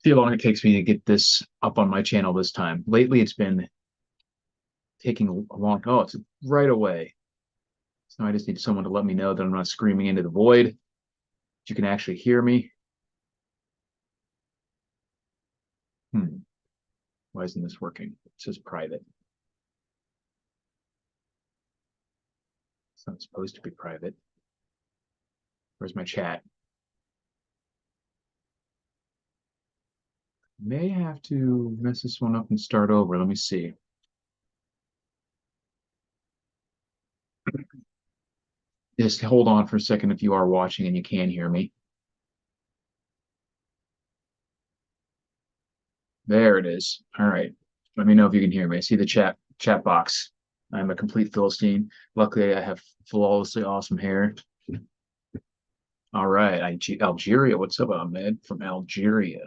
See how long it takes me to get this up on my channel this time. Lately, it's been taking a long. Oh, it's right away. So I just need someone to let me know that I'm not screaming into the void. That you can actually hear me. Why isn't this working? It says private. It's not supposed to be private. Where's my chat? May have to mess this one up and start over. Let me see. Just hold on for a second if you are watching and you can hear me. There it is. All right. Let me know if you can hear me. I see the chat box. I'm a complete Philistine. Luckily, I have flawlessly awesome hair. All right. Algeria. What's up, Ahmed from Algeria?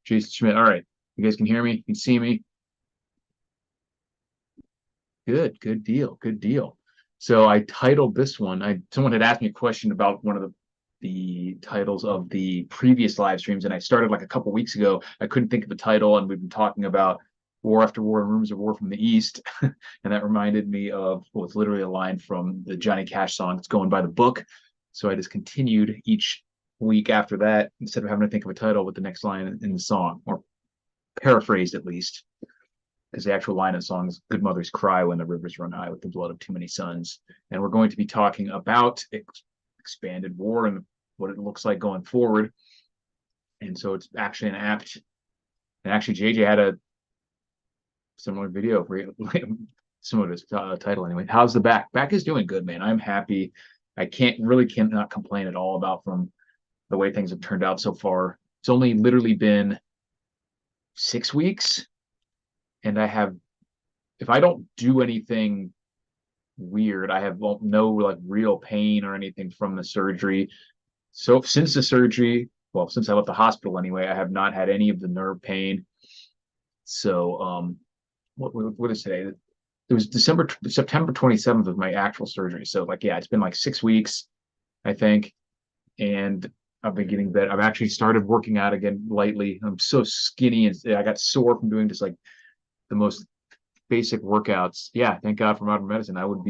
Jason Schmidt. All right. You guys can hear me? You can see me? Good deal. Good deal. So I titled this one. Someone had asked me a question about one of the titles of the previous live streams, and I started like a couple weeks ago. I couldn't think of a title, and we've been talking about War After War and Rumors of War from the East. And that reminded me of it's literally a line from the Johnny Cash song, It's Going by the Book. So I just continued each week after that, instead of having to think of a title, with the next line in the song, or paraphrased at least, because the actual line of the song is "Good mothers cry when the rivers run high with the blood of too many sons." And we're going to be talking about expanded war and what it looks like going forward. And so it's actually an apt. And actually, JJ had a similar video for similar to his title anyway. How's the back? Back is doing good, man. I'm happy. I cannot complain at all about from the way things have turned out so far. It's only literally been 6 weeks, and if I don't do anything weird, I have no like real pain or anything from the surgery. So since the surgery, well, since I left the hospital anyway, I have not had any of the nerve pain. So what is today? It was September 27th of my actual surgery. So like, yeah, it's been like 6 weeks, I think. And I've been getting better. I've actually started working out again lightly. I'm so skinny, and I got sore from doing just like the most basic workouts. Yeah, thank God for modern medicine. I would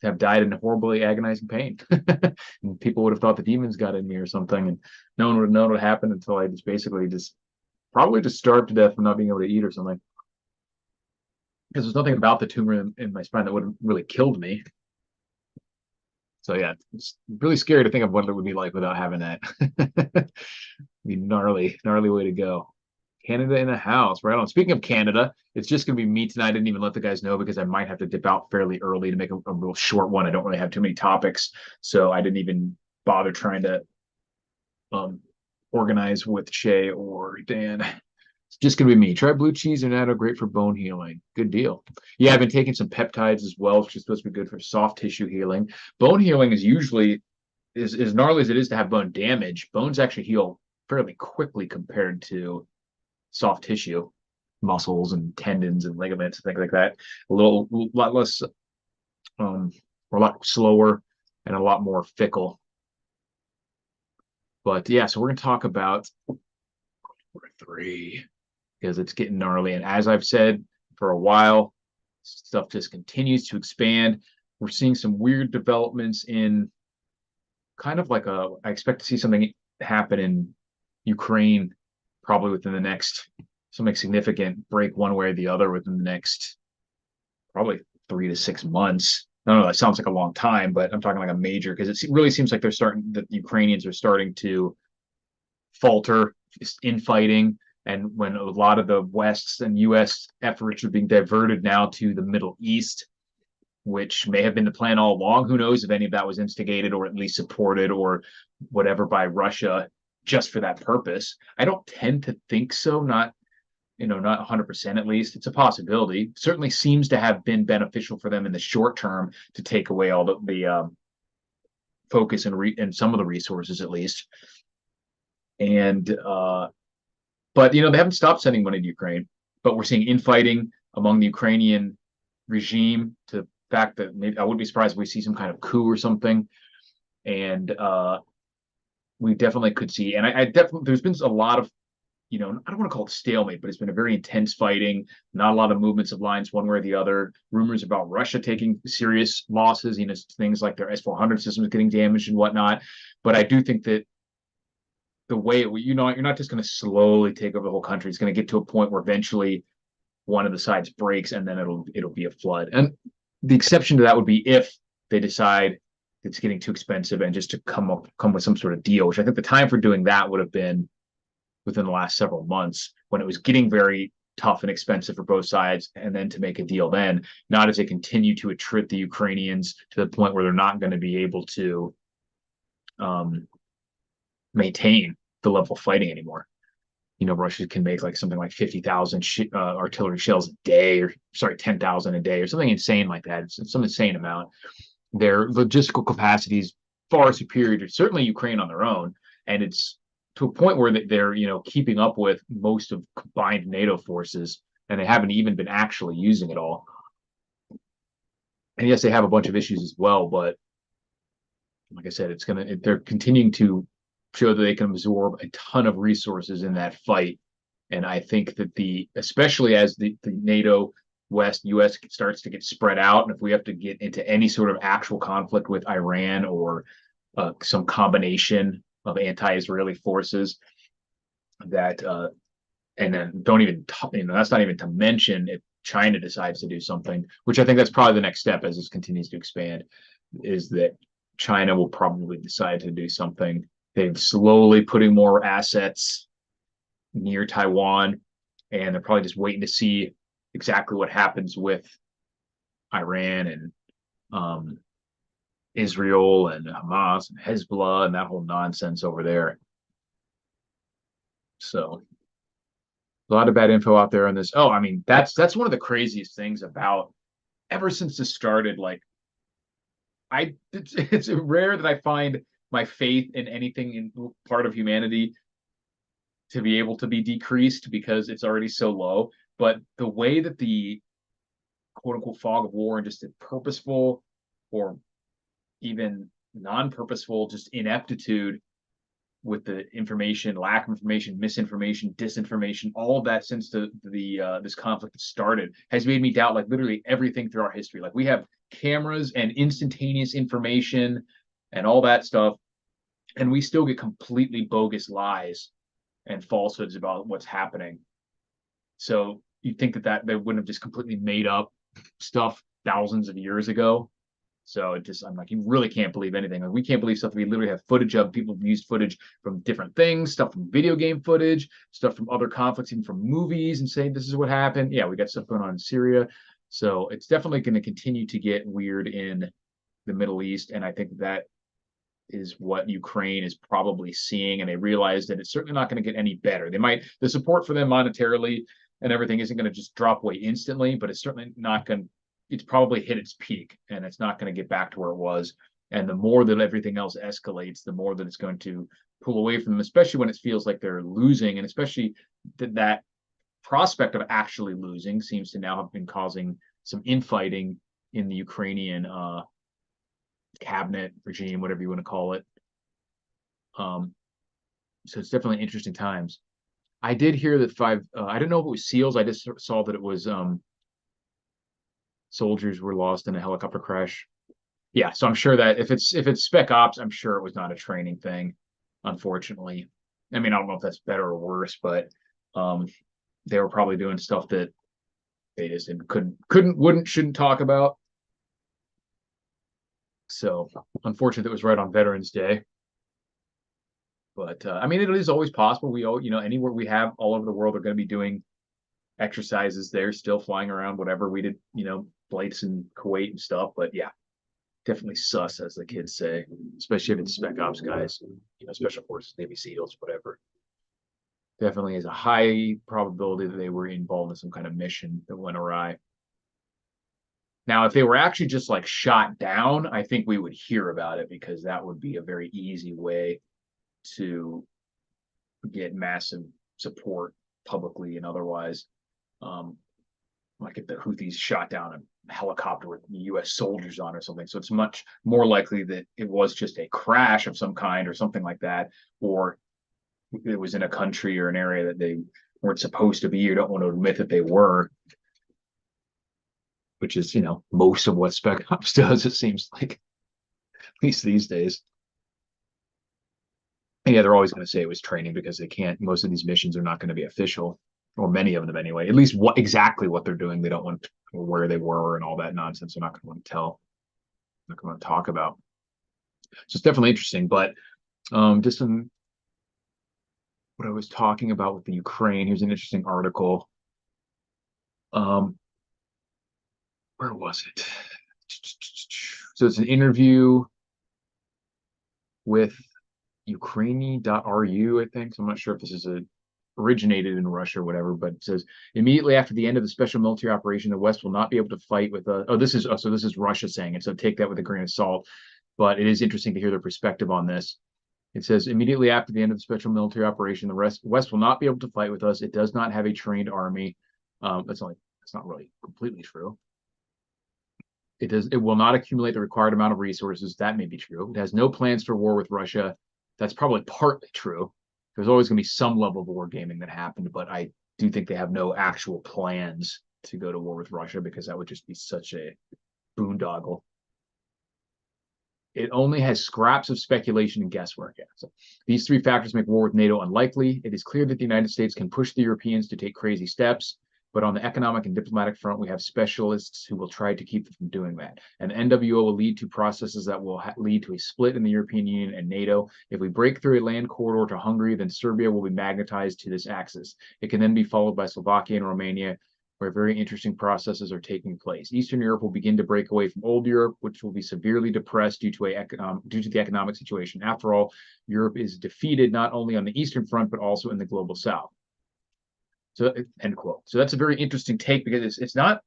have died in horribly agonizing pain. And people would have thought the demons got in me or something, and no one would have known what happened until I just probably just starved to death from not being able to eat or something. Because there's nothing about the tumor in my spine that would have really killed me. So yeah, it's really scary to think of what it would be like without having that. Be gnarly way to go. Canada in the house, right on. Speaking of Canada, it's just gonna be me tonight. I didn't even let the guys know because I might have to dip out fairly early to make a real short one. I don't really have too many topics, so I didn't even bother trying to um organize with Shay or Dan. It's just gonna be me. Try blue cheese and natto, great for bone healing. Good deal. Yeah, I've been taking some peptides as well, which is supposed to be good for soft tissue healing. Bone healing is usually as gnarly as it is to have bone damage. Bones actually heal fairly quickly compared to soft tissue, muscles and tendons and ligaments and things like that. Lot less, or a lot slower and a lot more fickle. But yeah, so we're gonna talk about War 3 because it's getting gnarly. And as I've said for a while, stuff just continues to expand. We're seeing some weird developments in kind of like I expect to see something happen in Ukraine probably within the next something significant break one way or the other within the next probably 3 to 6 months. I don't know, that sounds like a long time, but I'm talking like a major because it really seems like the Ukrainians are starting to falter infighting. And when a lot of the West's and US efforts are being diverted now to the Middle East, which may have been the plan all along. Who knows if any of that was instigated or at least supported or whatever by Russia just for that purpose. I don't tend to think so, not 100% at least. It's a possibility. Certainly seems to have been beneficial for them in the short term to take away all the focus and some of the resources at least. And but they haven't stopped sending money to Ukraine. But we're seeing infighting among the Ukrainian regime to the fact that maybe I wouldn't be surprised if we see some kind of coup or something. And we definitely could see, and I definitely there's been a lot of I don't want to call it stalemate, but it's been a very intense fighting, not a lot of movements of lines one way or the other. Rumors about Russia taking serious losses, things like their S-400 systems getting damaged and whatnot. But I do think that the way you're not just going to slowly take over the whole country. It's going to get to a point where eventually one of the sides breaks, and then it'll be a flood. And the exception to that would be if they decide it's getting too expensive and just to come with some sort of deal, which I think the time for doing that would have been within the last several months when it was getting very tough and expensive for both sides, and then to make a deal then, not as they continue to attrit the Ukrainians to the point where they're not going to be able to maintain the level of fighting anymore. Russia can make like something like 50,000 artillery shells a day, or sorry, 10,000 a day, or something insane like that. It's some insane amount. Their logistical capacity is far superior to certainly Ukraine on their own, and it's to a point where they're keeping up with most of combined NATO forces, and they haven't even been actually using it all. And yes, they have a bunch of issues as well, but like I said, they're continuing to show that they can absorb a ton of resources in that fight. And I think that especially as the NATO West US starts to get spread out, and if we have to get into any sort of actual conflict with Iran or some combination of anti-Israeli forces, that and then don't even that's not even to mention if China decides to do something, which I think that's probably the next step as this continues to expand, is that China will probably decide to do something. They're slowly putting more assets near Taiwan, and they're probably just waiting to see exactly what happens with Iran and Israel and Hamas and Hezbollah and that whole nonsense over there. So a lot of bad info out there on this. Oh, I mean, that's one of the craziest things about ever since this started. Like, it's rare that I find my faith in anything in part of humanity to be able to be decreased because it's already so low. But the way that the quote unquote fog of war and just the purposeful or even non-purposeful just ineptitude with the information, lack of information, misinformation, disinformation, all of that since the this conflict started has made me doubt like literally everything through our history. Like we have cameras and instantaneous information and all that stuff, and we still get completely bogus lies and falsehoods about what's happening. So you think that they wouldn't have just completely made up stuff thousands of years ago. So I'm like, you really can't believe anything. Like we can't believe stuff that we literally have footage of. People have used footage from different things, stuff from video game footage, stuff from other conflicts, even from movies, and saying this is what happened. Yeah, we got stuff going on in Syria. So it's definitely going to continue to get weird in the Middle East. And I think that is what Ukraine is probably seeing. And they realize that it's certainly not going to get any better. The support for them monetarily and everything isn't going to just drop away instantly, but it's certainly not going to, it's probably hit its peak and it's not going to get back to where it was. And the more that everything else escalates, the more that it's going to pull away from them, especially when it feels like they're losing. And especially that prospect of actually losing seems to now have been causing some infighting in the Ukrainian cabinet regime, whatever you want to call it. So it's definitely interesting times. I did hear that I didn't know if it was SEALs. I just saw that it was soldiers were lost in a helicopter crash. Yeah, so I'm sure that if it's Spec Ops, I'm sure it was not a training thing, unfortunately. I mean, I don't know if that's better or worse, but they were probably doing stuff that they just shouldn't talk about. So unfortunate it was right on Veterans Day. But I mean, it is always possible. We all, anywhere we have all over the world are going to be doing exercises there, still flying around, whatever we did, flights in Kuwait and stuff. But yeah, definitely sus, as the kids say, especially if it's Spec Ops guys, Special Forces, Navy SEALs, whatever. Definitely is a high probability that they were involved in some kind of mission that went awry. Now, if they were actually just like shot down, I think we would hear about it because that would be a very easy way to get massive support publicly and otherwise. Like if the Houthis shot down a helicopter with U.S. soldiers on or something. So it's much more likely that it was just a crash of some kind or something like that, or it was in a country or an area that they weren't supposed to be, or don't want to admit that they were, which is, most of what Spec Ops does, it seems like, at least these days. And yeah, they're always going to say it was training because they can't, most of these missions are not going to be official, or many of them anyway. At least exactly what they're doing, they don't want, or where they were and all that nonsense. They're not going to want to tell, not going to talk about. So it's definitely interesting. But just in what I was talking about with the Ukraine, here's an interesting article. Um, where was it? So it's an interview with Ukraini.ru, I think. So I'm not sure if this is originated in Russia or whatever, but it says immediately after the end of the special military operation, the West will not be able to fight with this is Russia saying it, so take that with a grain of salt. But it is interesting to hear their perspective on this. It says immediately after the end of the special military operation, the West will not be able to fight with us. It does not have a trained army. That's not really completely true. It will not accumulate the required amount of resources. That may be true. It has no plans for war with Russia. That's probably partly true. There's always going to be some level of war gaming that happened, but I do think they have no actual plans to go to war with Russia, because that would just be such a boondoggle. It only has scraps of speculation and guesswork. So these three factors make war with NATO unlikely. It is clear that the United States can push the Europeans to take crazy steps, but on the economic and diplomatic front, we have specialists who will try to keep them from doing that. And the NWO will lead to processes that will lead to a split in the European Union and NATO. If we break through a land corridor to Hungary, then Serbia will be magnetized to this axis. It can then be followed by Slovakia and Romania, where very interesting processes are taking place. Eastern Europe will begin to break away from old Europe, which will be severely depressed due to the economic situation. After all, Europe is defeated not only on the Eastern Front, but also in the global South. So, end quote. So that's a very interesting take, because it's not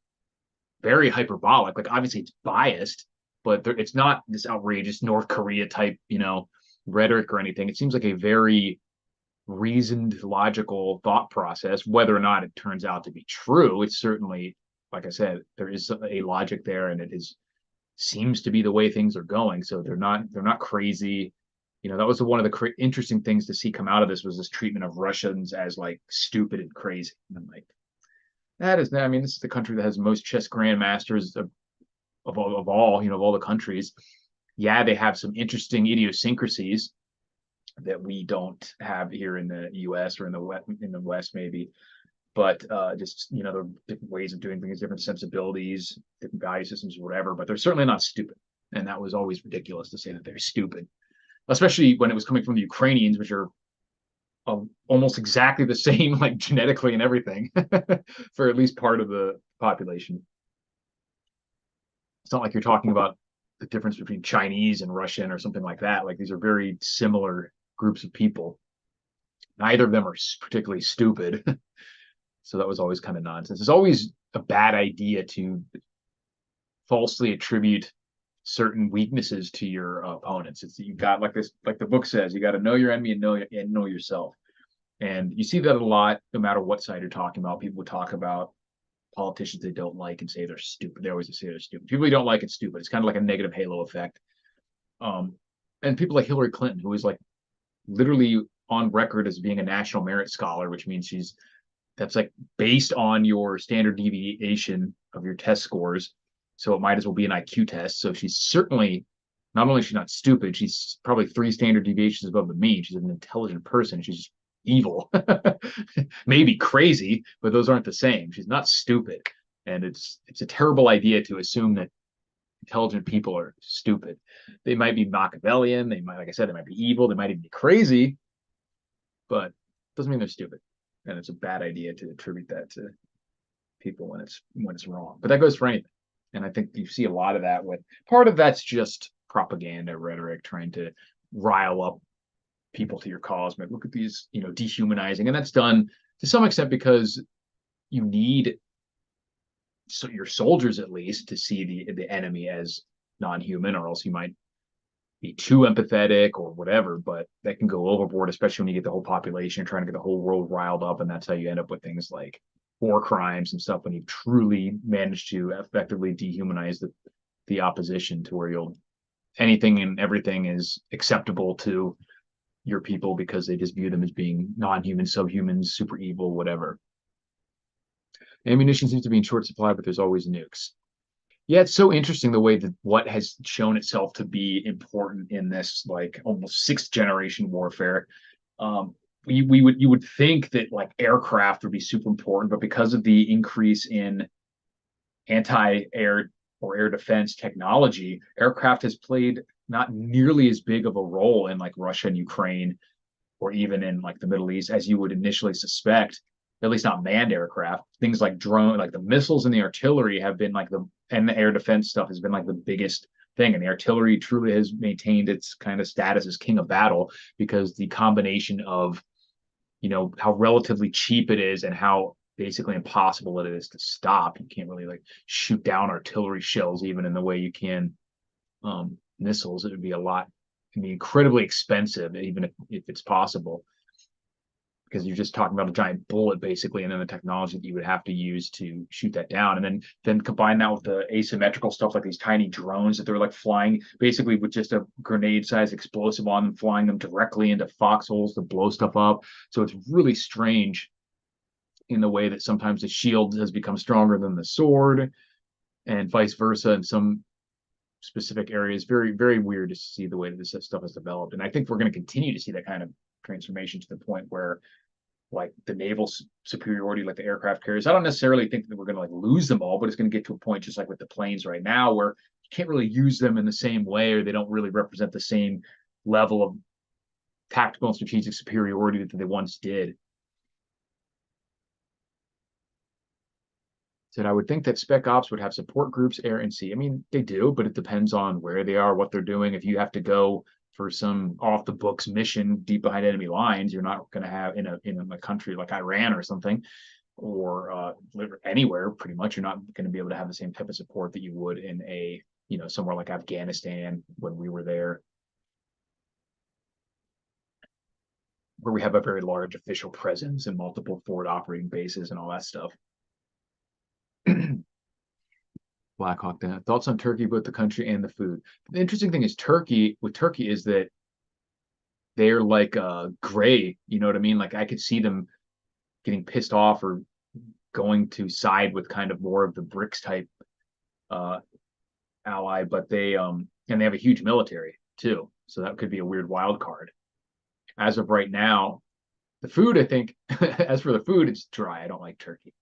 very hyperbolic. Like, obviously it's biased, but it's not this outrageous North Korea type, rhetoric or anything. It seems like a very reasoned, logical thought process. Whether or not it turns out to be true, it's certainly, like I said, there is a logic there, and seems to be the way things are going. So they're not crazy. That was one of the interesting things to see come out of this, was this treatment of Russians as like stupid and crazy. And like, this is the country that has most chess grandmasters of all the countries. Yeah, they have some interesting idiosyncrasies that we don't have here in the U.S. or in the West maybe, but just the different ways of doing things, different sensibilities, different value systems, whatever. But they're certainly not stupid, and that was always ridiculous to say that they're stupid, especially when it was coming from the Ukrainians, which are almost exactly the same, like genetically and everything, for at least part of the population. It's not like you're talking about the difference between Chinese and Russian or something like that. Like, these are very similar groups of people. Neither of them are particularly stupid. So that was always kind of nonsense. It's always a bad idea to falsely attribute certain weaknesses to your opponents. You got, like the book says, you got to know your enemy and know yourself. And you see that a lot, no matter what side you're talking about. People talk about politicians they don't like and say they're stupid. They always say they're stupid. People you don't like, it's stupid. It's kind of like a negative halo effect. And people like Hillary Clinton, who is like literally on record as being a national merit scholar, which means that's like based on your standard deviation of your test scores. So it might as well be an IQ test. So she's certainly, not only is she not stupid, she's probably 3 standard deviations above the mean. She's an intelligent person. She's just evil. Maybe crazy, but those aren't the same. She's not stupid. And it's a terrible idea to assume that intelligent people are stupid. They might be Machiavellian. They might, like I said, they might be evil. They might even be crazy, but it doesn't mean they're stupid. And it's a bad idea to attribute that to people when it's wrong. But that goes for anything. And I think you see a lot of that with part of that's just propaganda rhetoric, trying to rile up people to your cause. But look at these, dehumanizing. And that's done to some extent because you need your soldiers at least to see the enemy as non-human, or else you might be too empathetic or whatever. But that can go overboard, especially when you get the whole population trying to get the whole world riled up, and that's how you end up with things like war crimes and stuff, when you truly manage to effectively dehumanize the opposition to where anything and everything is acceptable to your people because they just view them as being non-human, subhumans, super evil, whatever. Ammunition seems to be in short supply, but there's always nukes. Yeah, it's so interesting the way that what has shown itself to be important in this like almost sixth generation warfare. Um, you would think that like aircraft would be super important, but because of the increase in anti-air or air defense technology, aircraft has played not nearly as big of a role in like Russia and Ukraine or even in like the Middle East as you would initially suspect. At least not manned aircraft. Things like drone, like the missiles and the artillery have been like and the air defense stuff has been like the biggest thing. And the artillery truly has maintained its kind of status as king of battle because the combination of, how relatively cheap it is and how basically impossible it is to stop. You can't really like shoot down artillery shells even in the way you can missiles. It would be it'd be incredibly expensive, even if it's possible, because you're just talking about a giant bullet basically, and then the technology that you would have to use to shoot that down, and then combine that with the asymmetrical stuff like these tiny drones that they're like flying basically with just a grenade-sized explosive on them, flying them directly into foxholes to blow stuff up. So it's really strange in the way that sometimes the shield has become stronger than the sword, and vice versa in some specific areas. Very, very weird to see the way that this stuff has developed. And I think we're going to continue to see that kind of transformation to the point where like the naval superiority, like the aircraft carriers, I don't necessarily think that we're going to like lose them all, but it's going to get to a point just like with the planes right now where you can't really use them in the same way, or they don't really represent the same level of tactical and strategic superiority that they once did. Said I would think that spec ops would have support groups air and sea. I mean, they do, but it depends on where they are, what they're doing. If you have to go for some off the books mission deep behind enemy lines, you're not going to have in a country like Iran or something, or anywhere pretty much. You're not going to be able to have the same type of support that you would in a somewhere like Afghanistan when we were there, where we have a very large official presence and multiple forward operating bases and all that stuff. Blackhawk then. Thoughts on Turkey, both the country and the food. The interesting thing is Turkey is that they're like gray, you know what I mean? Like I could see them getting pissed off or going to side with kind of more of the BRICS type uh ally, but they have a huge military too. So that could be a weird wild card. As of right now, the food, I think, as for the food, it's dry. I don't like turkey.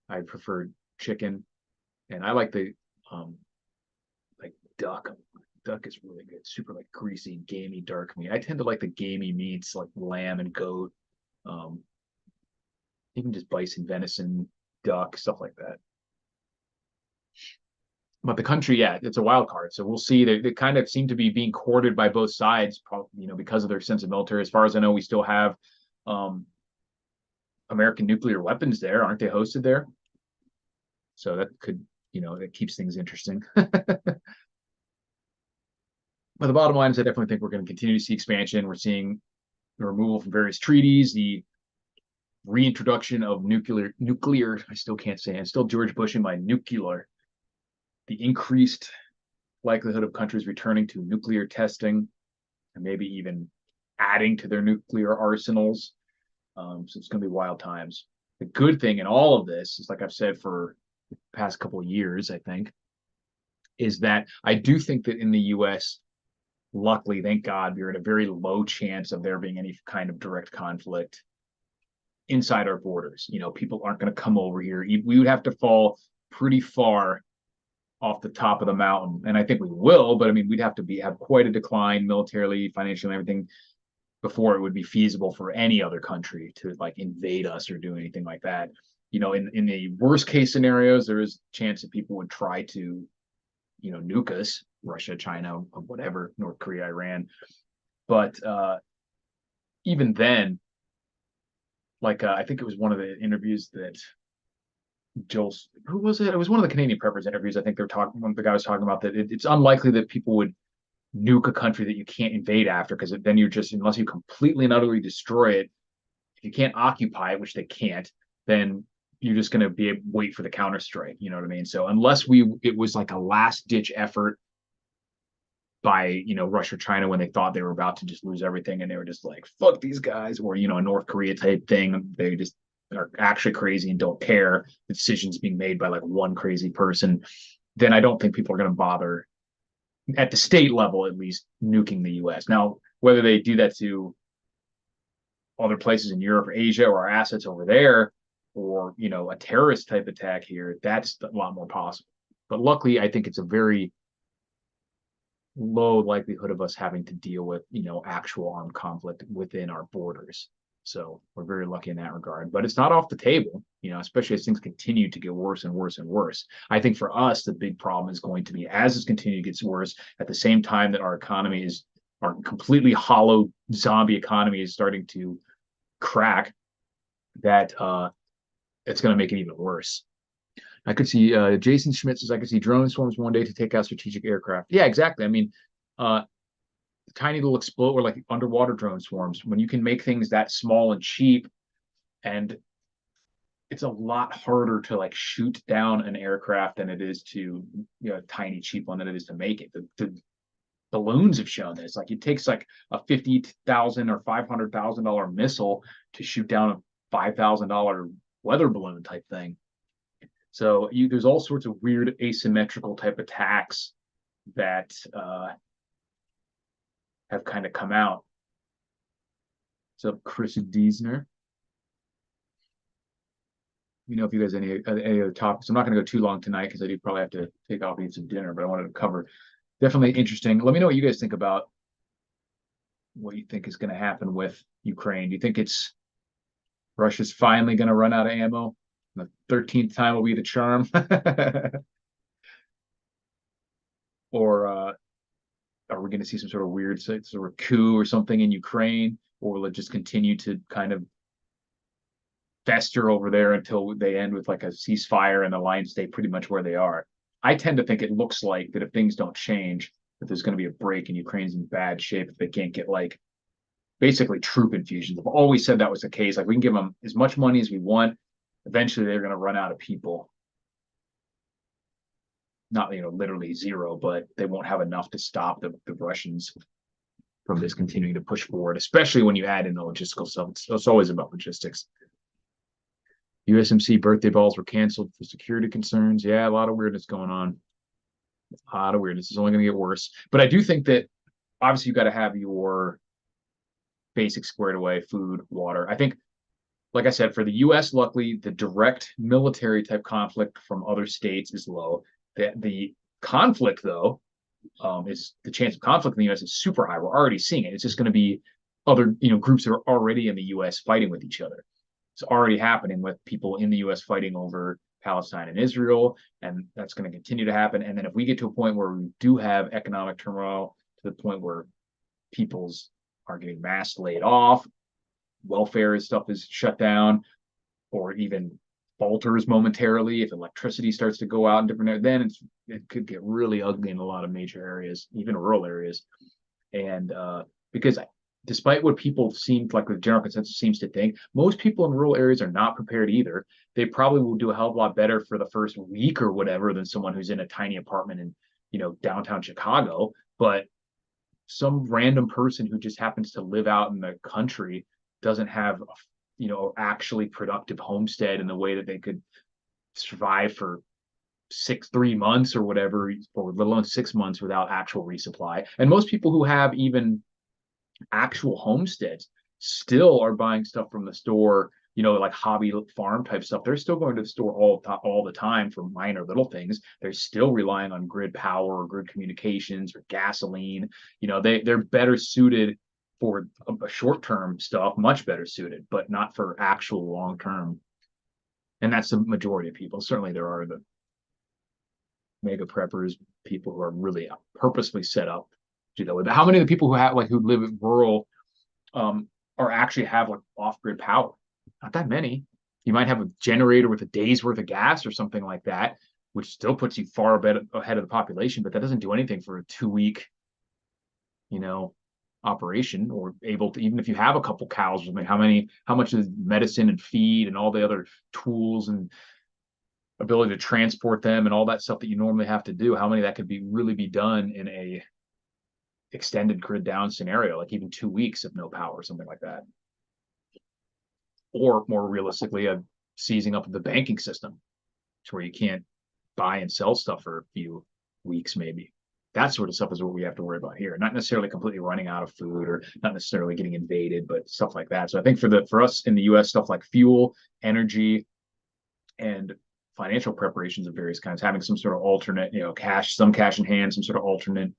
I prefer chicken, and I like the like duck. Duck is really good. Super like greasy, gamey, dark meat. I tend to like the gamey meats like lamb and goat, um, even just bison, venison, duck, stuff like that. But the country, yeah, it's a wild card. So we'll see. They kind of seem to be being courted by both sides, because of their sense of military. As far as I know, we still have um, American nuclear weapons there, aren't they hosted there? So that could, it keeps things interesting. But the bottom line is, I definitely think we're going to continue to see expansion. We're seeing the removal from various treaties, the reintroduction of nuclear. I still can't say. I'm still George Bush in my nuclear. The increased likelihood of countries returning to nuclear testing and maybe even adding to their nuclear arsenals. So it's going to be wild times. The good thing in all of this is, like I've said for the past couple of years, I think, is that I do think that in the U.S., luckily, thank God, we're at a very low chance of there being any kind of direct conflict inside our borders. People aren't going to come over here. We would have to fall pretty far off the top of the mountain, and I think we will. But I mean, we'd have to have quite a decline militarily, financially, and everything before it would be feasible for any other country to like invade us or do anything like that. In the worst case scenarios, there is a chance that people would try to, nuke us, Russia, China, whatever, North Korea, Iran. But even then, like I think it was one of the interviews that who was it? It was one of the Canadian preppers interviews. I think they're talking. The guy was talking about that it's unlikely that people would nuke a country that you can't invade after, because then you're just, unless you completely and utterly destroy it, if you can't occupy it, which they can't, then you're just going to wait for the counter strike. You know what I mean? So unless it was like a last ditch effort by, Russia or China when they thought they were about to just lose everything, and they were just like, fuck these guys, or, a North Korea type thing. They just are actually crazy and don't care. The decisions being made by like one crazy person. Then I don't think people are going to bother at the state level, at least, nuking the U.S. Now, whether they do that to other places in Europe or Asia or our assets over there, or a terrorist type attack here, that's a lot more possible. But luckily, I think it's a very low likelihood of us having to deal with actual armed conflict within our borders. So we're very lucky in that regard. But it's not off the table, especially as things continue to get worse and worse and worse. I think for us, the big problem is going to be, as it's continuing to get worse, at the same time that our economy is, our completely hollow zombie economy is starting to crack, that it's going to make it even worse. I could see Jason Schmidt says I could see drone swarms one day to take out strategic aircraft. Yeah, exactly. I mean, tiny little explode or like underwater drone swarms. When you can make things that small and cheap, and it's a lot harder to like shoot down an aircraft than it is to a tiny cheap one than it is to make it. The balloons have shown this. Like it takes like a $50,000 or $500,000 missile to shoot down a $5,000 weather balloon type thing. So there's all sorts of weird asymmetrical type attacks that have kind of come out. So Chris Diesner, if you guys have any other topics. I'm not going to go too long tonight because I do probably have to take off and eat some dinner, but I wanted to cover. Definitely interesting. Let me know what you guys think about what you think is going to happen with Ukraine. Do you think it's Russia's finally going to run out of ammo? The 13th time will be the charm. Or are we going to see some sort of weird sort of coup or something in Ukraine? Or will it just continue to kind of fester over there until they end with like a ceasefire and the lines stay pretty much where they are? I tend to think it looks like that if things don't change, that there's going to be a break and Ukraine's in bad shape if they can't get like basically troop infusions. I've always said that was the case. Like we can give them as much money as we want. Eventually they're going to run out of people. Not, literally zero, but they won't have enough to stop the Russians from just continuing to push forward, especially when you add in the logistical stuff. It's always about logistics. USMC birthday balls were canceled for security concerns. Yeah, a lot of weirdness going on. A lot of weirdness. It's only going to get worse. But I do think that obviously you got to have your basics squared away: food, water. I think, like I said, for the U.S., luckily, the direct military type conflict from other states is low. The conflict, though, is the chance of conflict in the U.S. is super high. We're already seeing it. It's just going to be other, groups that are already in the U.S. fighting with each other. It's already happening with people in the U.S. fighting over Palestine and Israel, and that's going to continue to happen. And then if we get to a point where we do have economic turmoil to the point where people's are getting mass laid off, welfare stuff is shut down, or even falters momentarily, if electricity starts to go out in different areas, then it could get really ugly in a lot of major areas, even rural areas. And because despite what people seem like the general consensus seems to think, most people in rural areas are not prepared either. They probably will do a hell of a lot better for the first week or whatever than someone who's in a tiny apartment in, downtown Chicago. But some random person who just happens to live out in the country doesn't have actually productive homestead in the way that they could survive for 3 months or whatever, or let alone 6 months without actual resupply. And most people who have even actual homesteads still are buying stuff from the store, like hobby farm type stuff. They're still going to the store all the time for minor little things. They're still relying on grid power or grid communications or gasoline. They're better suited for a short-term stuff, much better suited, but not for actual long-term. And that's the majority of people. Certainly there are the mega preppers, people who are really purposely set up to do that. But how many of the people who live in rural are actually have like off-grid power? Not that many. You might have a generator with a day's worth of gas or something like that, which still puts you far ahead of the population, but that doesn't do anything for a 2-week, operation, or able to, even if you have a couple cows or something, how much is medicine and feed and all the other tools and ability to transport them and all that stuff that you normally have to do, how many that could really be done in a extended grid down scenario, like even 2 weeks of no power, something like that. Or more realistically, a seizing up of the banking system to where you can't buy and sell stuff for a few weeks, maybe. That sort of stuff is what we have to worry about here. Not necessarily completely running out of food or not necessarily getting invaded, but stuff like that. So I think for us in the US, stuff like fuel, energy, and financial preparations of various kinds, having some sort of alternate, cash, some cash in hand, some sort of alternate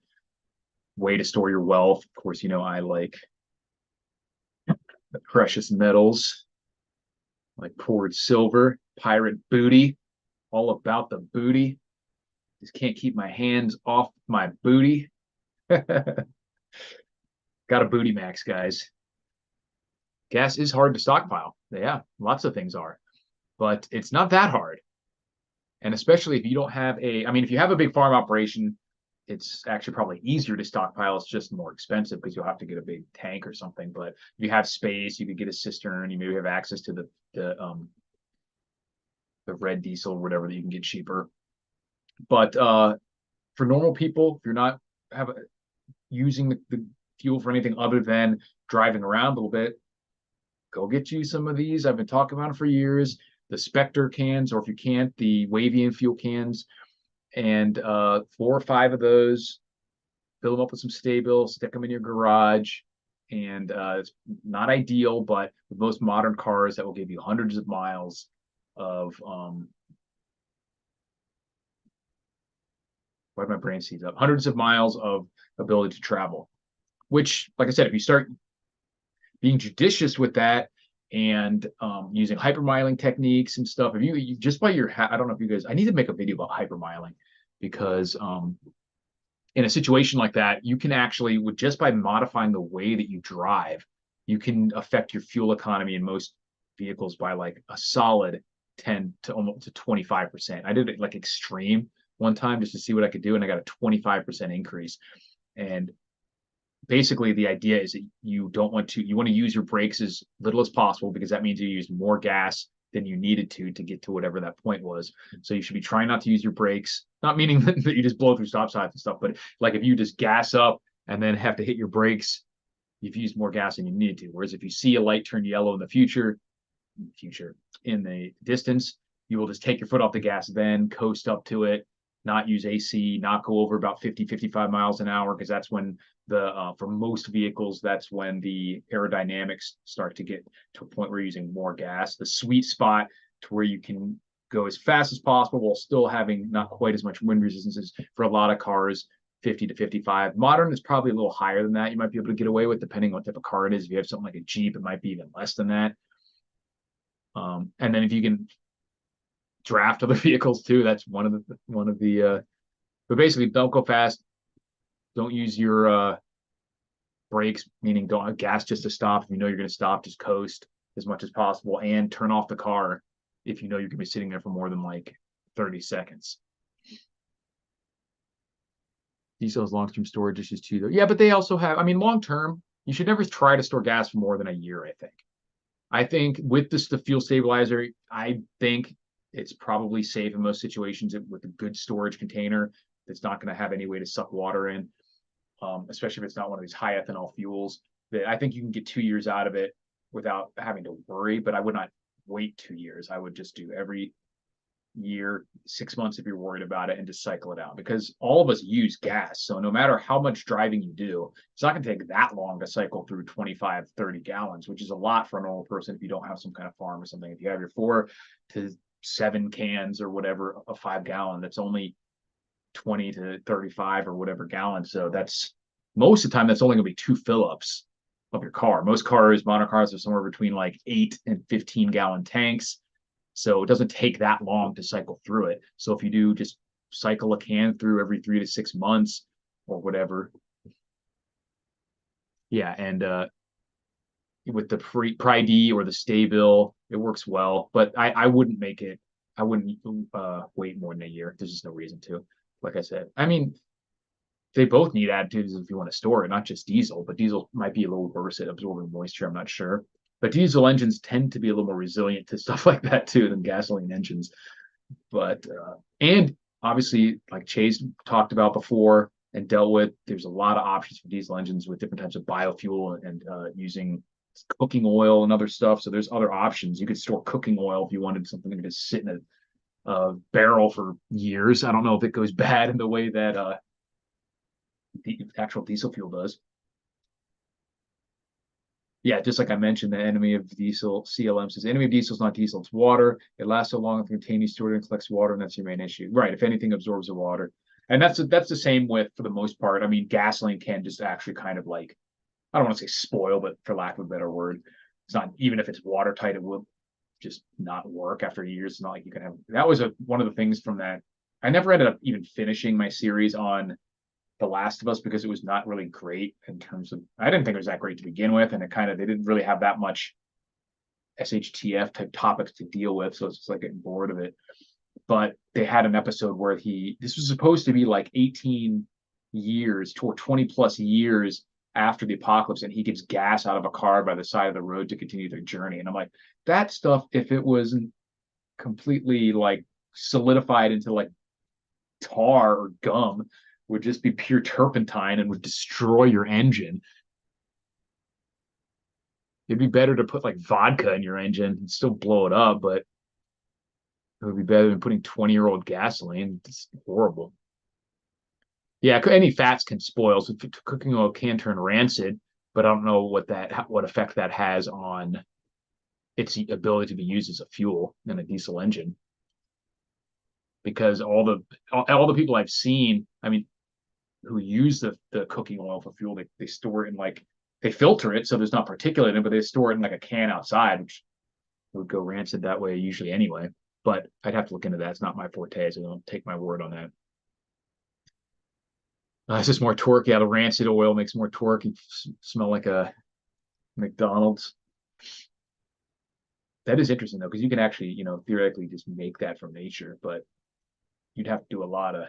way to store your wealth. Of course, I like the precious metals, like poured silver, pirate booty, all about the booty. Just can't keep my hands off my booty. Got a booty max, guys. Gas is hard to stockpile. Yeah, lots of things are, but it's not that hard. And especially if you don't have if you have a big farm operation, it's actually probably easier to stockpile. It's just more expensive because you'll have to get a big tank or something. But if you have space, you could get a cistern. You maybe have access to the red diesel or whatever that you can get cheaper. But for normal people, if you're not using the fuel for anything other than driving around a little bit, go get you some of these. I've been talking about it for years. The Spectre cans, or if you can't, the Wavian fuel cans, and 4 or 5 of those. Fill them up with some Sta-Bil, stick them in your garage, and it's not ideal, but with most modern cars, that will give you hundreds of miles of why did my brain seize up? Hundreds of miles of ability to travel. Which, like I said, if you start being judicious with that and using hypermiling techniques and stuff, if you just by your I don't know if you guys, I need to make a video about hypermiling because in a situation like that, you can actually, with just by modifying the way that you drive, you can affect your fuel economy in most vehicles by like a solid 10 to almost to 25%. I did it like extreme one time just to see what I could do, and I got a 25% increase. And basically the idea is that you want to use your brakes as little as possible because that means you use more gas than you needed to get to whatever that point was. So you should be trying not to use your brakes, not meaning that you just blow through stop signs and stuff, but like if you just gas up and then have to hit your brakes, you've used more gas than you need to. Whereas if you see a light turn yellow in the distance, you will just take your foot off the gas, then coast up to it, not use AC, not go over about 50, 55 miles an hour, because that's when for most vehicles, that's when the aerodynamics start to get to a point where you're using more gas. The sweet spot to where you can go as fast as possible while still having not quite as much wind resistance is for a lot of cars, 50 to 55. Modern is probably a little higher than that. You might be able to get away with depending on what type of car it is. If you have something like a Jeep, it might be even less than that. And then if you can draft other vehicles too, that's one of the but basically don't go fast. Don't use your brakes, meaning don't have gas just to stop. If you know you're going to stop, just coast as much as possible and turn off the car if you know you're going to be sitting there for more than like 30 seconds. Diesel's long-term storage issues too, though. Yeah, but they also have, long-term, you should never try to store gas for more than a year, I think. I think with the fuel stabilizer, I think it's probably safe in most situations with a good storage container that's not going to have any way to suck water in, especially if it's not one of these high ethanol fuels. That I think you can get 2 years out of it without having to worry, but I would not wait 2 years. I would just do every year, 6 months if you're worried about it, and just cycle it out, because all of us use gas. So no matter how much driving you do, it's not going to take that long to cycle through 25, 30 gallons, which is a lot for a normal person if you don't have some kind of farm or something. If you have your 4 to 7 cans or whatever, a 5 gallon, that's only 20 to 35 or whatever gallons. So that's most of the time, that's only going to be 2 fill-ups of your car. Most cars, modern cars, are somewhere between like 8 and 15 gallon tanks. So it doesn't take that long to cycle through it. So if you do just cycle a can through every 3 to 6 months or whatever. Yeah, and with the Pri-D or the Sta-Bil, it works well. But I wouldn't wait more than a year. There's just no reason to. Like I said, they both need additives if you want to store it, not just diesel, but diesel might be a little worse at absorbing moisture. I'm not sure. But diesel engines tend to be a little more resilient to stuff like that too than gasoline engines. But and obviously, like Chase talked about before, and dealt with. There's a lot of options for diesel engines with different types of biofuel and using cooking oil and other stuff. So there's other options. You could store cooking oil if you wanted something to just sit in a barrel for years. I don't know if it goes bad in the way that the actual diesel fuel does. Yeah, just like I mentioned, the enemy of diesel, CLM says, enemy of diesel is not diesel, it's water. It lasts so long, it can contain stored and collects water, and that's your main issue. Right, if anything absorbs the water. And that's the same with, for the most part. I mean, gasoline can just actually kind of like, I don't want to say spoil, but for lack of a better word, it's not, even if it's watertight, it will just not work after years. It's not like you can have, that was one of the things from that. I never ended up even finishing my series on the Last of Us because it was not really great in terms of, I didn't think it was that great to begin with, and it kind of, they didn't really have that much SHTF type topics to deal with, so it's just like getting bored of it. But they had an episode where this was supposed to be like 18 years or 20 plus years after the apocalypse, and he gets gas out of a car by the side of the road to continue their journey. And I'm like, that stuff, if it wasn't completely like solidified into like tar or gum, would just be pure turpentine and would destroy your engine. It'd be better to put like vodka in your engine and still blow it up, but it would be better than putting 20-year-old gasoline. It's horrible. Yeah, any fats can spoil. So cooking oil can turn rancid, but I don't know what effect that has on its ability to be used as a fuel in a diesel engine. Because all the people I've seen, I mean, who use the cooking oil for fuel, they store it in like, they filter it so there's not particulate in it, but they store it in like a can outside, which would go rancid that way usually anyway. But I'd have to look into that. It's not my forte, so don't take my word on that. It's just more torque. Yeah, the rancid oil makes more torque. You smell like a McDonald's. That is interesting though, because you can actually, theoretically just make that from nature, but you'd have to do a lot of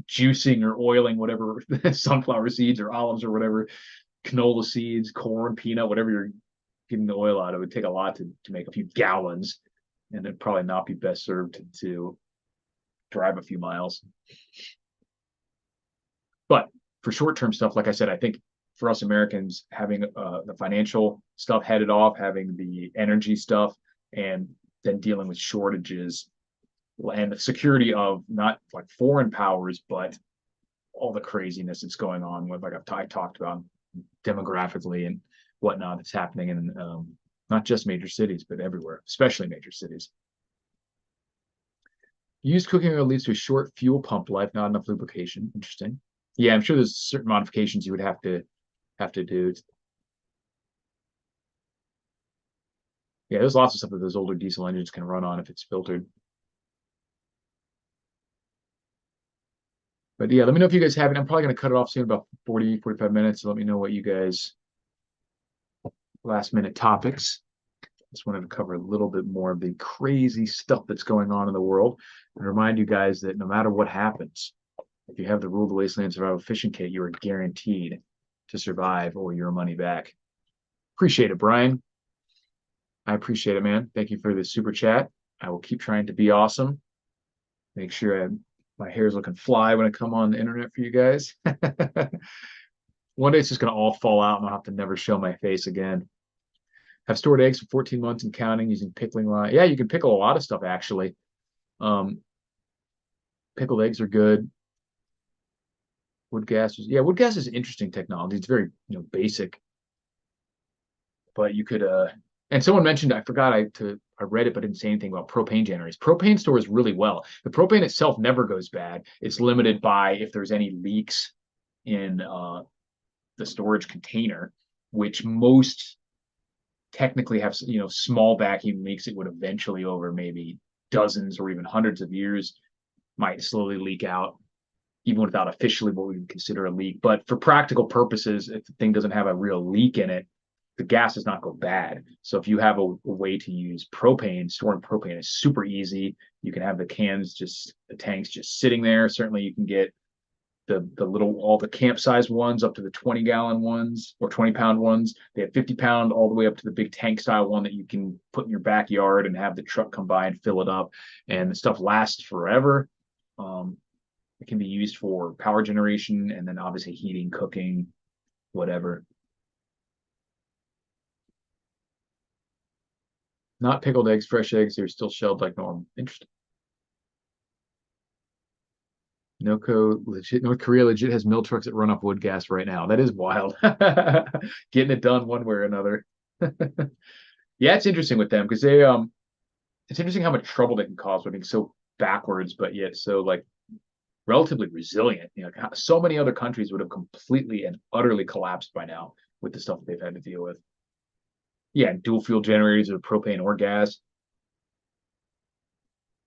juicing or oiling, whatever, sunflower seeds or olives or whatever, canola seeds, corn, peanut, whatever you're getting the oil out of. It would take a lot to make a few gallons, and it'd probably not be best served to drive a few miles. But for short-term stuff, like I said, I think for us Americans, having the financial stuff headed off, having the energy stuff, and then dealing with shortages and the security of not like foreign powers, but all the craziness that's going on with, like I talked about, demographically and whatnot that's happening in not just major cities, but everywhere, especially major cities. Used cooking oil leads to a short fuel pump life, not enough lubrication. Interesting. Yeah, I'm sure there's certain modifications you would have to do. Yeah, there's lots of stuff that those older diesel engines can run on if it's filtered. But yeah, let me know if you guys have it. I'm probably going to cut it off soon, about 40, 45 minutes. So let me know what you guys, last minute topics. Just wanted to cover a little bit more of the crazy stuff that's going on in the world and remind you guys that no matter what happens, if you have the Rule of the Wasteland Survival Fishing Kit, you are guaranteed to survive or your money back. Appreciate it, Brian. I appreciate it, man. Thank you for the super chat. I will keep trying to be awesome. Make sure my hair's looking fly when I come on the internet for you guys. One day it's just going to all fall out and I'll have to never show my face again. Have stored eggs for 14 months and counting using pickling line. Yeah, you can pickle a lot of stuff, actually. Pickled eggs are good. Wood gas is interesting technology. It's very, basic. But you could, and someone mentioned, I forgot I read it, but didn't say anything about propane generators. Propane stores really well. The propane itself never goes bad. It's limited by if there's any leaks in the storage container, which most technically have, small vacuum leaks. It would eventually, over maybe dozens or even hundreds of years, might slowly leak out, even without officially what we would consider a leak. But for practical purposes, if the thing doesn't have a real leak in it, the gas does not go bad. So if you have a way to use propane, storing propane is super easy. You can have the tanks just sitting there. Certainly you can get all the camp size ones up to the 20-gallon ones or 20-pound ones. They have 50-pound all the way up to the big tank style one that you can put in your backyard and have the truck come by and fill it up. And the stuff lasts forever. It can be used for power generation and then obviously heating, cooking, whatever. Not pickled eggs, fresh eggs. They're still shelled like normal. Interesting. North Korea legit has mill trucks that run off wood gas right now. That is wild. Getting it done one way or another. Yeah, it's interesting with them because it's interesting how much trouble they can cause by being so backwards, but yet so like relatively resilient. So many other countries would have completely and utterly collapsed by now with the stuff that they've had to deal with. Yeah, dual fuel generators of propane or gas,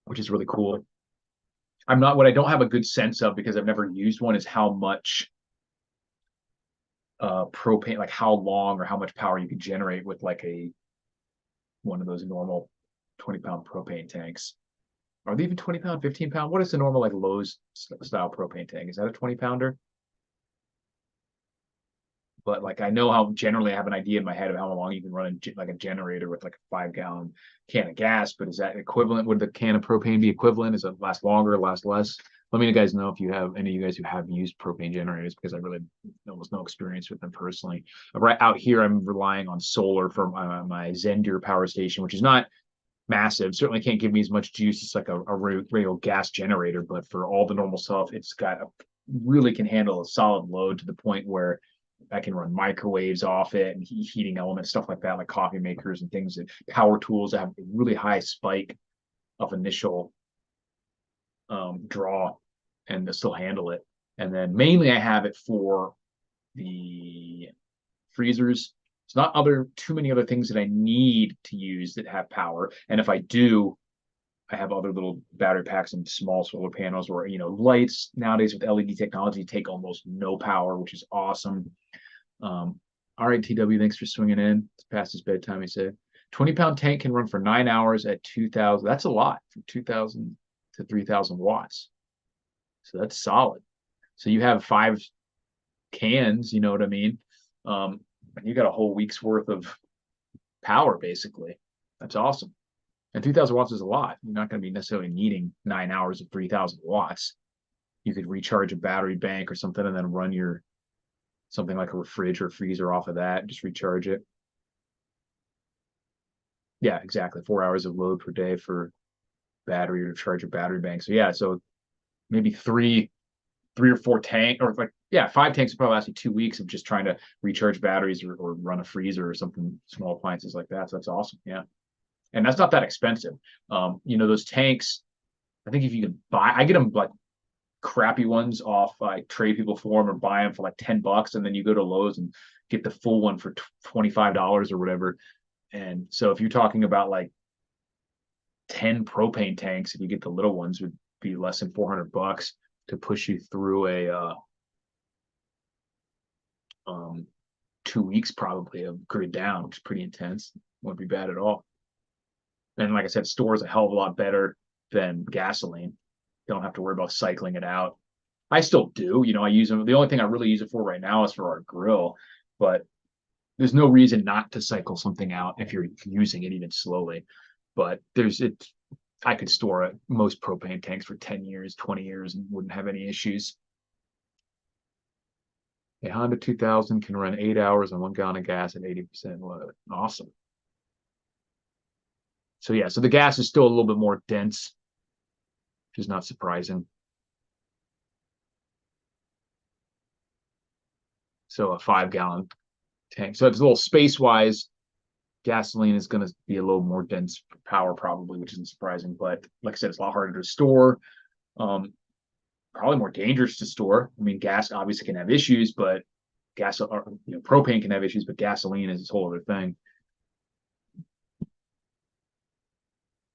which is really cool. What I don't have a good sense of because I've never used one is how much propane, like how long or how much power you could generate with like a one of those normal 20-pound propane tanks. Are they even 20-pound, 15-pound? What is the normal like Lowe's style propane tank? Is that a 20-pounder? But like I know how generally I have an idea in my head of how long you can run like a generator with like a 5 gallon can of gas. But is that equivalent? Would the can of propane be equivalent? Is it last longer, last less? Let me guys know if you have any of you guys who have used propane generators because I really almost no experience with them personally. Right out here, I'm relying on solar for my Zendir power station, which is not massive. Certainly can't give me as much juice as like a real gas generator, but for all the normal stuff, it's got a really can handle a solid load to the point where I can run microwaves off it and heating elements, stuff like that, like coffee makers and things that power tools that have a really high spike of initial draw and to still handle it. And then mainly I have it for the freezers. It's not too many other things that I need to use that have power. And if I do, I have other little battery packs and small solar panels where, lights nowadays with LED technology take almost no power, which is awesome. All right, TW, thanks for swinging in. It's past his bedtime, he said. 20-pound tank can run for 9 hours at 2,000. That's a lot from 2,000 to 3,000 watts. So that's solid. So you have 5 cans, you know what I mean? And you got a whole week's worth of power, basically. That's awesome. And 3,000 watts is a lot. You're not going to be necessarily needing 9 hours of 3,000 watts. You could recharge a battery bank or something and then run your something like a fridge or freezer off of that, just recharge it. Yeah, exactly. 4 hours of load per day for battery or to charge your battery bank. So yeah, so maybe three or four tank or like yeah, 5 tanks would probably last you 2 weeks of just trying to recharge batteries or run a freezer or something small appliances like that. So that's awesome. Yeah. And that's not that expensive. Those tanks, I think if you can I get them like crappy ones off like trade people for them or buy them for like $10 and then you go to Lowe's and get the full one for $25 or whatever. And so if you're talking about like 10 propane tanks, if you get the little ones, would be less than $400 to push you through a 2 weeks probably of grid down, which is pretty intense. Wouldn't be bad at all. And like I said, stores a hell of a lot better than gasoline. Don't have to worry about cycling it out. I still do. I use them. The only thing I really use it for right now is for our grill, but there's no reason not to cycle something out if you're using it even slowly. But I could store most propane tanks for 10 years, 20 years and wouldn't have any issues. A Honda 2000 can run 8 hours on 1 gallon of gas at 80% load. Awesome. So yeah, so the gas is still a little bit more dense, which is not surprising. So a 5 gallon tank. So it's a little space wise. Gasoline is going to be a little more dense power probably, which isn't surprising. But like I said, it's a lot harder to store. Probably more dangerous to store. I mean, gas obviously can have issues, but propane can have issues, but gasoline is a whole other thing.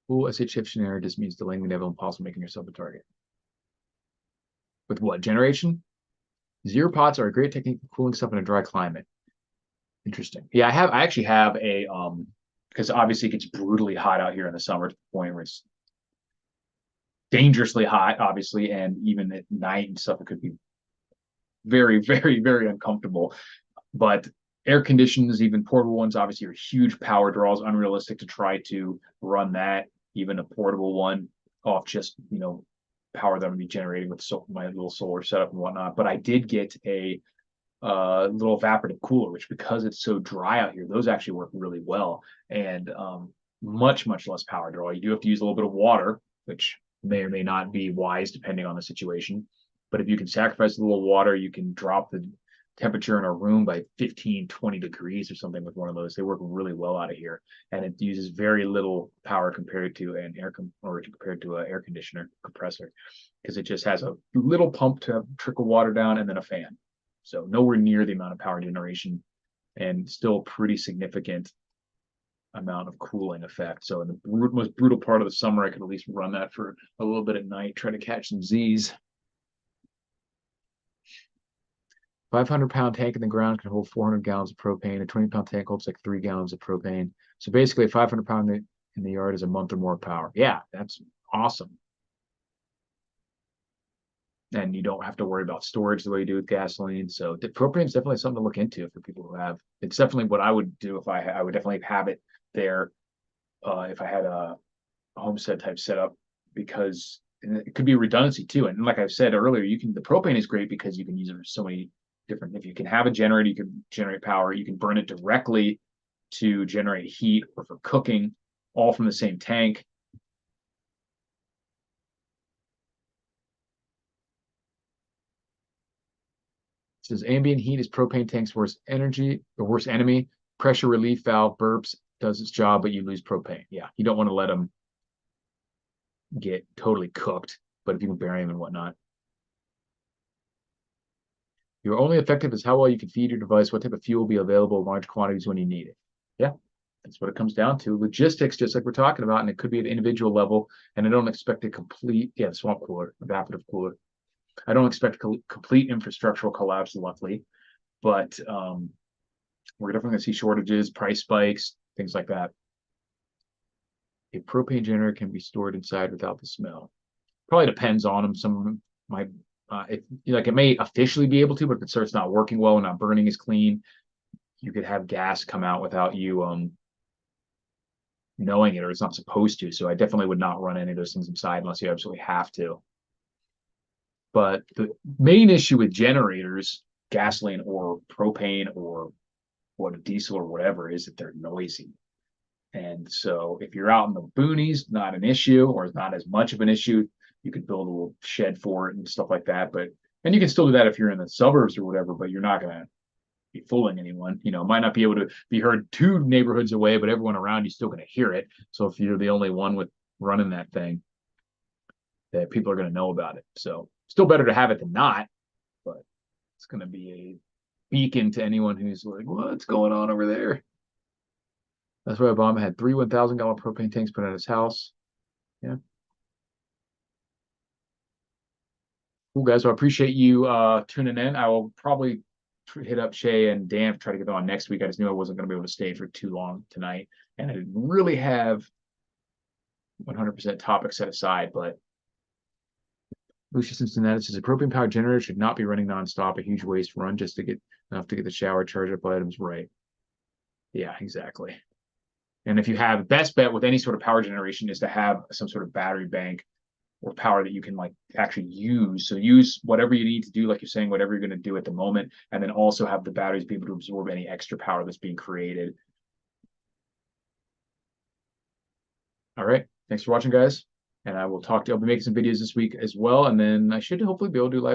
Cool SH scenario just means delaying the inevitable impossible, making yourself a target. With what generation? Zero pots are a great technique for cooling stuff in a dry climate. Interesting. Yeah, I actually have a because obviously it gets brutally hot out here in the summer to the point where it's dangerously hot, obviously, and even at night and stuff, it could be very, very, very uncomfortable. But air conditions, even portable ones, obviously are huge power draws. Unrealistic to try to run that, even a portable one, off just power that I'm gonna be generating with my little solar setup and whatnot. But I did get a little evaporative cooler, which because it's so dry out here, those actually work really well and much less power draw. You do have to use a little bit of water, which may or may not be wise depending on the situation. But if you can sacrifice a little water, you can drop the temperature in a room by 15, 20 degrees or something with one of those. They work really well out of here. And it uses very little power compared to an or compared to an air conditioner compressor, because it just has a little pump to trickle water down and then a fan. So nowhere near the amount of power generation and still pretty significant amount of cooling effect. So in the most brutal part of the summer, I could at least run that for a little bit at night, try to catch some Z's. 500-pound tank in the ground can hold 400 gallons of propane. A 20-pound tank holds like 3 gallons of propane. So basically, a 500-pound in the yard is a month or more of power. Yeah, that's awesome. And you don't have to worry about storage the way you do with gasoline. So the propane is definitely something to look into for people who have. It's definitely what I would do if I would definitely have it there if I had a homestead type setup, because it could be a redundancy too. And like I've said earlier, the propane is great because you can use it for so many different. If you can have a generator, you can generate power. You can burn it directly to generate heat or for cooking, all from the same tank. It says ambient heat is propane tank's worst enemy. Pressure relief valve burps, does its job, but you lose propane. Yeah, you don't want to let them get totally cooked, but if you can bury them and whatnot. You're only effective as how well you can feed your device, what type of fuel will be available in large quantities when you need it. Yeah, that's what it comes down to. Logistics, just like we're talking about, and it could be at an individual level. And I don't expect a complete, the swamp cooler, evaporative cooler. I don't expect complete infrastructural collapse, luckily, but we're definitely going to see shortages, price spikes, things like that. A propane generator can be stored inside without the smell. Probably depends on them. Some of them might, it may officially be able to, but if it starts not working well and not burning as clean, you could have gas come out without you knowing it, or it's not supposed to. So I definitely would not run any of those things inside unless you absolutely have to. But the main issue with generators, gasoline or propane or what, a diesel or whatever, is that they're noisy. And so if you're out in the boonies, not an issue, or not as much of an issue. You could build a little shed for it and stuff like that. And you can still do that if you're in the suburbs or whatever, but you're not going to be fooling anyone. You know, it might not be able to be heard 2 neighborhoods away, but everyone around you still going to hear it. So if you're the only one with running that thing, that people are going to know about it. So still better to have it than not, but it's going to be a beacon to anyone who's like, what's going on over there? That's why Obama had 3 1,000-gallon propane tanks put at his house. Yeah. Cool, guys. So I appreciate you tuning in. I will probably hit up Shay and Dan to try to get them on next week. I just knew I wasn't going to be able to stay for too long tonight. And I didn't really have 100% topic set aside, but Lucia Cincinnati says a propane powered generator should not be running nonstop, a huge waste run just to get enough to get the shower, charge up items right. Yeah, exactly. And if you have, best bet with any sort of power generation is to have some sort of battery bank or power that you can like actually use. So use whatever you need to do, like you're saying, whatever you're going to do at the moment, and then also have the batteries be able to absorb any extra power that's being created. All right. Thanks for watching, guys. And I will talk to you. I'll be making some videos this week as well. And then I should hopefully be able to do live